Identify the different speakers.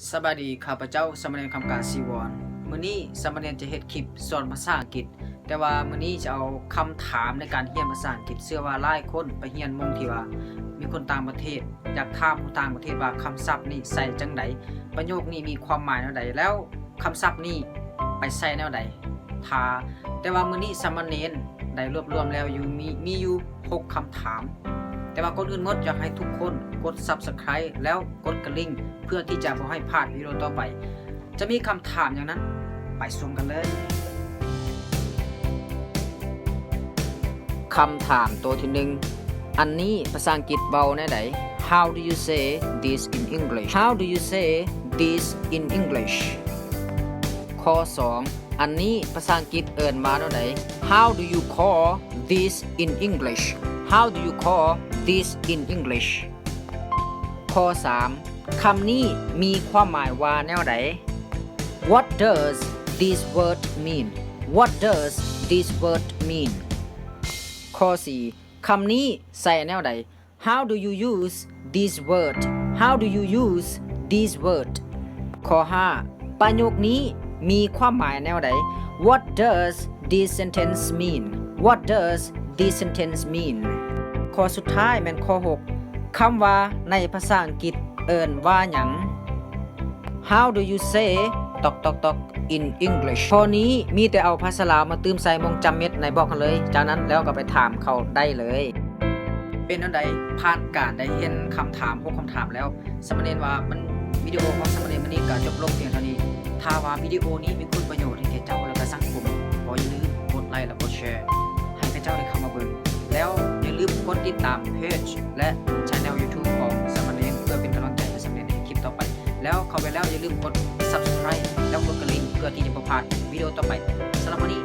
Speaker 1: สบายดีข้าพเจ้าสามเณรคำการซีวอนมื้อนี้สามเณรจะเฮ็ดคลิปสอนภาษาอังกฤษแต่ว่ามื้อนี้จะเอาคำถามในการเรียนภาษาอังกฤษเชื่อว่าหลายคนไปเรียนมงที่ว่ามีคนต่างประเทศอยากถามคนต่างประเทศว่าคำศัพท์นี้ใส่จังไดประโยคนี้มีความหมายแนวใดแล้วคำศัพท์นี้ไปใส่แนวใดแต่ว่ามื้อนี้สามเณรได้รวบรวมแล้วมีอยู่6คำถามแต่ว่าก่อนอื่นหมดอยากให้ทุกคนกด Subscribe แล้วกดกระดิ่งเพื่อที่จะบ่ให้พลาดวิดีโอต่อไปจะมีคำถามอย่างนั้นไปชมกันเลยคำถามตัวที่1อันนี้ภาษาอังกฤษเบาแน่ใด How do you say this in English How do you say this in English ข้อ2อันนี้ภาษาอังกฤษเอิ้นมาแนวใด How do you call this in English How do you call this in English ข้อ3คำนี้มีความหมายว่าแนวใด What does this word mean What does this word mean ข้อ4คำนี้ใส่แนวใด How do you use this word How do you use this word ข้อ5ประโยคนี้มีความหมายแนวใด What does this sentence mean What does this sentence mean ข้อสุดท้ายแม่นข้อ6คำว่าในภาษาอังกฤษเอิ้นว่าหยัง How do you say ตอก in English ข้อนี้มีแต่เอาภาษาลาวมาตื้มใส่มงจำเม็ดในบอกกันเลยจากนั้นแล้วก็ไปถามเขาได้เลยเป็นอันใดผ่านการได้เห็นคำถาม6คำถามแล้วสามเณรว่ามันวิดีโอของสามเณรวันนี้ก็จบลงเพียงเท่านี้ถ้าว่าวิดีโอนี้มีคุณประโยชน์ให้แก่เจ้าและก็สังคมก็อย่าลืมกดไลค์และกดแชร์ให้แก่เจ้าได้เข้ามาเบิ่งแล้วอย่าลืมกดติดตามเพจและ Channel YouTube ของสามเณรเพื่อเป็นกำลังใจให้สามเณรในคลิปต่อไปแล้วเข้าไปแล้วอย่าลืมกด Subscribe แล้วกดกระดิ่งเพื่อที่จะบ่พลาดวิดีโอต่อไปสำหรับวันนี้